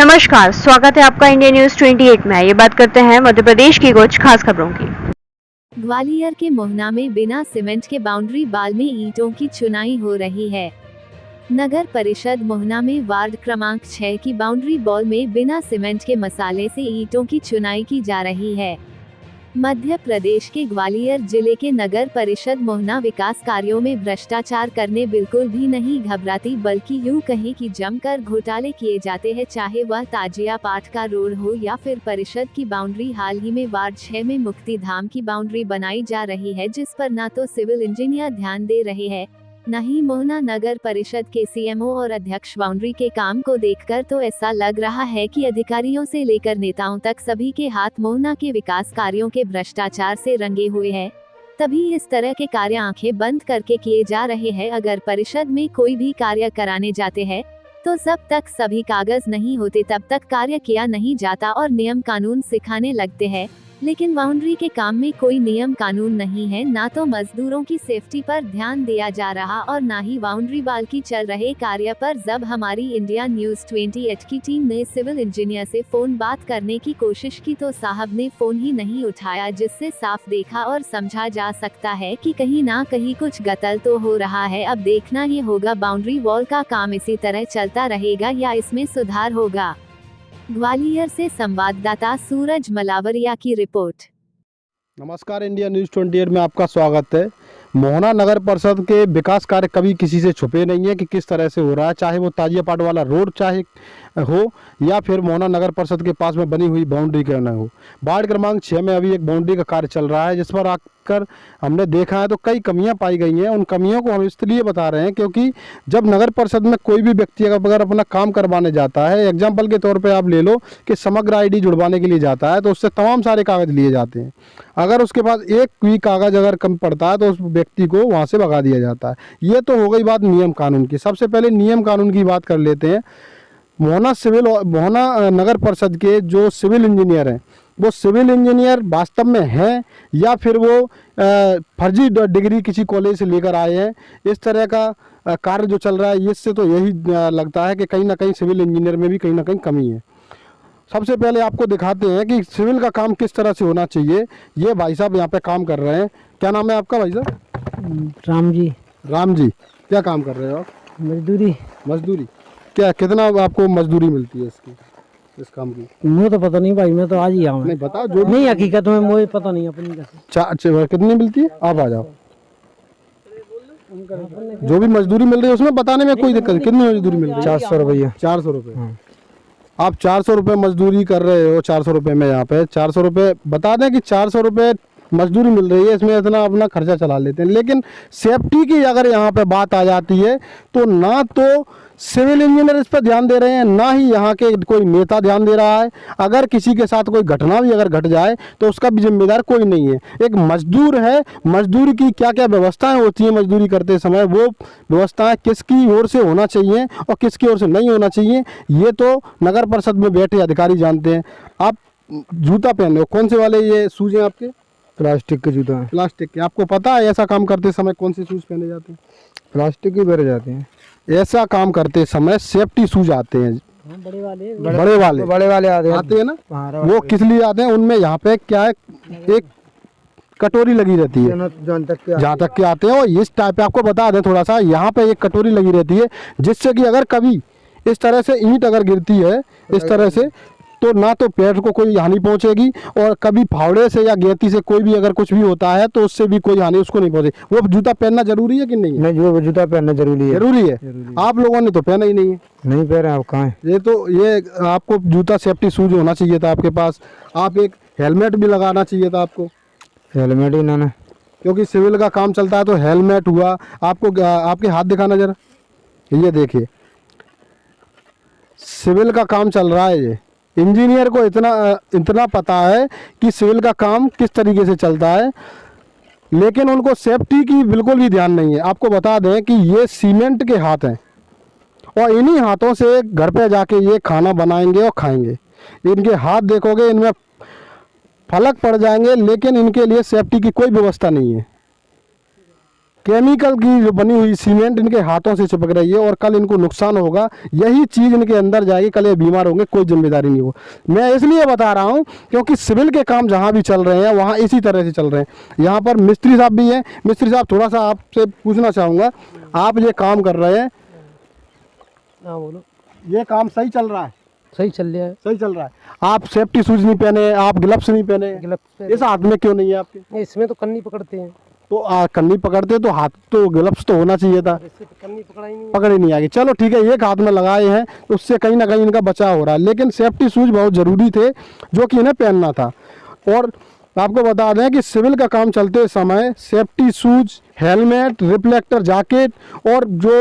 नमस्कार, स्वागत है आपका इंडिया न्यूज 28 में। ये बात करते हैं मध्य प्रदेश की कुछ खास खबरों की। ग्वालियर के मोहना में बिना सीमेंट के बाउंड्री बाल में ईंटों की चुनाई हो रही है। नगर परिषद मोहना में वार्ड क्रमांक 6 की बाउंड्री बॉल में बिना सीमेंट के मसाले से ईंटों की चुनाई की जा रही है। मध्य प्रदेश के ग्वालियर जिले के नगर परिषद मोहना विकास कार्यों में भ्रष्टाचार करने बिल्कुल भी नहीं घबराती, बल्कि यूं कहें कि जमकर घोटाले किए जाते हैं, चाहे वह ताजिया पाठ का रोड हो या फिर परिषद की बाउंड्री। हाल ही में वार्ड 6 में मुक्ति धाम की बाउंड्री बनाई जा रही है, जिस पर न तो सिविल इंजीनियर ध्यान दे रहे हैं, न ही मोहना नगर परिषद के सीएमओ और अध्यक्ष। बाउंड्री के काम को देखकर तो ऐसा लग रहा है कि अधिकारियों से लेकर नेताओं तक सभी के हाथ मोहना के विकास कार्यों के भ्रष्टाचार से रंगे हुए हैं। तभी इस तरह के कार्य आंखें बंद करके किए जा रहे हैं। अगर परिषद में कोई भी कार्य कराने जाते हैं तो जब तक सभी कागज नहीं होते तब तक कार्य किया नहीं जाता और नियम कानून सिखाने लगते हैं। लेकिन बाउंड्री के काम में कोई नियम कानून नहीं है, ना तो मजदूरों की सेफ्टी पर ध्यान दिया जा रहा और ना ही बाउंड्री बाल की चल रहे कार्य पर। जब हमारी इंडिया न्यूज 28 की टीम ने सिविल इंजीनियर से फोन बात करने की कोशिश की तो साहब ने फोन ही नहीं उठाया, जिससे साफ देखा और समझा जा सकता है कि कहीं ना कहीं कुछ गतल तो हो रहा है। अब देखना ये होगा बाउंड्री वॉल का काम इसी तरह चलता रहेगा या इसमें सुधार होगा। ग्वालियर से संवाददाता सूरज मलावरिया की रिपोर्ट। नमस्कार, इंडिया न्यूज़ 28 में आपका स्वागत है। मोहना नगर परिषद के विकास कार्य कभी किसी से छुपे नहीं है कि किस तरह से हो रहा है, चाहे वो ताजिया पाट वाला रोड चाहे हो या फिर मोहना नगर परिषद के पास में बनी हुई बाउंड्री क्यों न हो। वार्ड क्रमांक 6 में अभी एक बाउंड्री का कार्य चल रहा है, जिस पर आकर हमने देखा है तो कई कमियां पाई गई हैं। उन कमियों को हम इसलिए बता रहे हैं क्योंकि जब नगर परिषद में कोई भी व्यक्ति अगर अपना काम करवाने जाता है, एग्जाम्पल के तौर पर आप ले लो कि समग्र ID जुड़वाने के लिए जाता है तो उससे तमाम सारे कागज़ लिए जाते हैं। अगर उसके पास एक भी कागज़ अगर कम पड़ता है तो उस व्यक्ति को वहाँ से भगा दिया जाता है। ये तो हो गई बात नियम कानून की। सबसे पहले नियम कानून की बात कर लेते हैं। मोहना नगर परिषद के जो सिविल इंजीनियर हैं, वो सिविल इंजीनियर वास्तव में हैं या फिर वो फर्जी डिग्री किसी कॉलेज से लेकर आए हैं। इस तरह का कार्य जो चल रहा है, इससे तो यही लगता है कि कहीं ना कहीं सिविल इंजीनियर में भी कहीं ना कहीं कमी है। सबसे पहले आपको दिखाते हैं कि सिविल का काम किस तरह से होना चाहिए। ये भाई साहब यहाँ पे काम कर रहे हैं। क्या नाम है आपका भाई साहब? राम जी। राम जी, क्या काम कर रहे हो आप? मजदूरी। क्या कितना आपको मजदूरी मिलती है इस काम की? मुझे तो पता नहीं भाई, मैं तो आज ही आऊँ। नहीं बता जो नहीं, हकीकत में मुझे पता नहीं अपनी कैसे। कितनी मिलती है? आप आ जाओ। जो भी मजदूरी मिल रही है उसमें बताने में कोई दिक्कत। कितनी मजदूरी मिल रही है? 400 रुपये। 400 रुपये। आप 400 रुपये मजदूरी कर रहे हो। 400 रुपये में यहाँ पे 400 रुपये बता दें कि 400 रुपये मजदूरी मिल रही है, इसमें इतना अपना खर्चा चला लेते हैं। लेकिन सेफ्टी की अगर यहाँ पे बात आ जाती है तो ना तो सिविल इंजीनियर इस पर ध्यान दे रहे हैं, ना ही यहाँ के कोई नेता ध्यान दे रहा है। अगर किसी के साथ कोई घटना भी अगर घट जाए तो उसका भी जिम्मेदार कोई नहीं है। एक मजदूर है, मजदूर की क्या क्या व्यवस्थाएं होती हैं मजदूरी करते समय, वो व्यवस्थाएं किसकी ओर से होना चाहिए और किसकी ओर से नहीं होना चाहिए, ये तो नगर परिषद में बैठे अधिकारी जानते हैं। आप जूता पहन हो, कौन से वाले ये शूज हैं आपके? प्लास्टिक के जूता है। प्लास्टिक के। आपको पता है ऐसा काम करते समय कौन से शूज पहने जाते हैं? प्लास्टिक ही पहने जाते हैं। ऐसा काम करते समय सेफ्टी शूज आते हैं, बड़े वाले आते हैं ना। वो किस लिए आते हैं? उनमें यहाँ पे क्या है, एक कटोरी लगी रहती है जहाँ तक के आते हैं। और इस टाइप पे आपको बता दें थोड़ा सा, यहाँ पे एक कटोरी लगी रहती है, जिससे कि अगर कभी इस तरह से ईंट अगर गिरती है इस तरह से तो ना तो पैर को कोई हानि पहुंचेगी, और कभी फावड़े से या गेती से कोई भी अगर कुछ भी होता है तो उससे भी कोई हानि उसको नहीं पहुंचेगी। वो जूता पहनना जरूरी है कि नहीं? नहीं, जो जूता पहनना जरूरी है। जरूरी है। आप लोगों ने तो पहना ही नहीं है। नहीं पहने। आप कहाँ है? ये आपको जूता सेफ्टी शूज होना चाहिए था आपके पास। आप एक हेलमेट भी लगाना चाहिए था आपको। हेलमेट ही ना, क्योंकि सिविल का काम चलता है तो हेलमेट हुआ। आपको आपके हाथ दिखाना जरा, ये देखिए, सिविल का काम चल रहा है। ये इंजीनियर को इतना पता है कि सिविल का काम किस तरीके से चलता है, लेकिन उनको सेफ्टी की बिल्कुल भी ध्यान नहीं है। आपको बता दें कि ये सीमेंट के हाथ हैं और इन्हीं हाथों से घर पे जाके ये खाना बनाएंगे और खाएंगे। इनके हाथ देखोगे, इनमें फलक पड़ जाएंगे, लेकिन इनके लिए सेफ्टी की कोई व्यवस्था नहीं है। केमिकल की जो बनी हुई सीमेंट इनके हाथों से चिपक रही है और कल इनको नुकसान होगा, यही चीज़ इनके अंदर जाएगी, कल ये बीमार होंगे, कोई जिम्मेदारी नहीं हो। मैं इसलिए बता रहा हूँ क्योंकि सिविल के काम जहाँ भी चल रहे हैं वहाँ इसी तरह से चल रहे हैं। यहाँ पर मिस्त्री साहब भी हैं। मिस्त्री साहब, थोड़ा सा आपसे पूछना चाहूँगा, आप ये काम कर रहे हैं, हाँ बोलो। ये काम सही चल रहा है? सही चल रहा है। सही चल रहा है। आप सेफ्टी शूज नहीं पहने, आप ग्लव्स नहीं पहने, ग्लव्स इस हाथ में क्यों नहीं है आपके? इसमें तो कन्नी पकड़ते हैं। तो कन्नी पकड़ते तो हाथ तो ग्लव्स तो होना चाहिए था, इससे तो कन्नी पकड़ाई नहीं। पकड़ ही नहीं आएगी। चलो ठीक है, एक हाथ में लगाए हैं तो उससे कहीं ना कहीं इनका बचाव हो रहा है, लेकिन सेफ्टी शूज बहुत ज़रूरी थे जो कि इन्हें पहनना था। और आपको बता दें कि सिविल का काम चलते समय safety shoes, helmet, reflector jacket और जो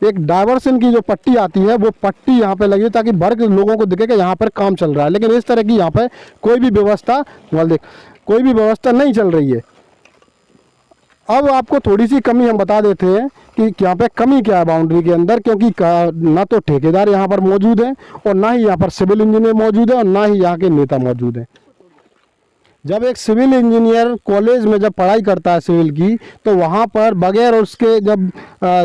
एक डाइवर्सन की जो पट्टी आती है वो पट्टी यहाँ पे लगी ताकि भर के लोगों को दिखे कि यहाँ पर काम चल रहा है। लेकिन इस तरह की यहाँ पर कोई भी व्यवस्था, कोई भी व्यवस्था नहीं चल रही है। अब आपको थोड़ी सी कमी हम बता देते हैं कि यहाँ पे कमी क्या है बाउंड्री के अंदर, क्योंकि ना तो ठेकेदार यहाँ पर मौजूद हैं और ना ही यहाँ पर सिविल इंजीनियर मौजूद है और ना ही यहाँ के नेता मौजूद हैं। जब एक सिविल इंजीनियर कॉलेज में जब पढ़ाई करता है सिविल की, तो वहाँ पर बगैर उसके जब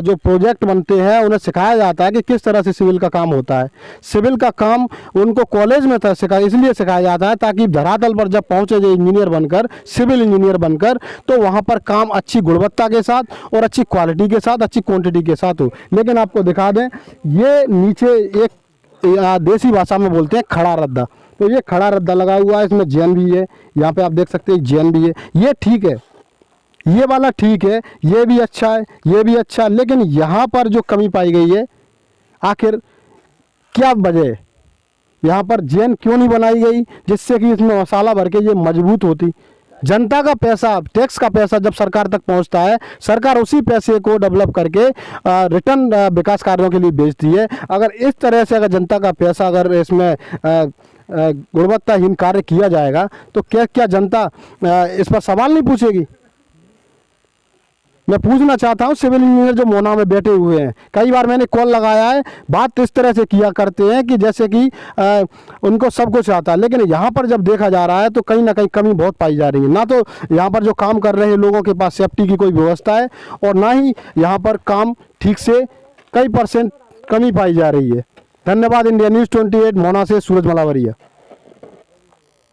जो प्रोजेक्ट बनते हैं उन्हें सिखाया जाता है कि किस तरह से सिविल का काम होता है। सिविल का काम उनको कॉलेज में इसलिए सिखाया जाता है ताकि धरातल पर जब पहुँचे जो इंजीनियर बनकर, सिविल इंजीनियर बनकर, तो वहाँ पर काम अच्छी गुणवत्ता के साथ और अच्छी क्वालिटी के साथ, अच्छी क्वांटिटी के साथ हो। लेकिन आपको दिखा दें, ये नीचे एक देसी भाषा में बोलते हैं खड़ा रद्दा, तो ये खड़ा रद्दा लगा हुआ है, इसमें जैन भी है, यहाँ पे आप देख सकते हैं जैन भी है। ये ठीक है, ये वाला ठीक है, ये भी अच्छा है, ये भी अच्छा है, लेकिन यहाँ पर जो कमी पाई गई है, आखिर क्या वजह है? यहाँ पर जैन क्यों नहीं बनाई गई जिससे कि इसमें मसाला भर के ये मजबूत होती? जनता का पैसा, टैक्स का पैसा जब सरकार तक पहुंचता है, सरकार उसी पैसे को डेवलप करके रिटर्न विकास कार्यों के लिए भेजती है। अगर इस तरह से अगर जनता का पैसा अगर इसमें गुणवत्ताहीन कार्य किया जाएगा तो क्या जनता इस पर सवाल नहीं पूछेगी? मैं पूछना चाहता हूँ, सिविल इंजीनियर जो मोना में बैठे हुए हैं, कई बार मैंने कॉल लगाया है, बात इस तरह से किया करते हैं कि जैसे कि उनको सब कुछ आता है, लेकिन यहाँ पर जब देखा जा रहा है तो कहीं ना कहीं कमी बहुत पाई जा रही है। ना तो यहाँ पर जो काम कर रहे हैं लोगों के पास सेफ्टी की कोई व्यवस्था है और ना ही यहाँ पर काम ठीक से, कई % कमी पाई जा रही है। धन्यवाद। इंडिया न्यूज़ 28 मोना से सूरज मलावरिया।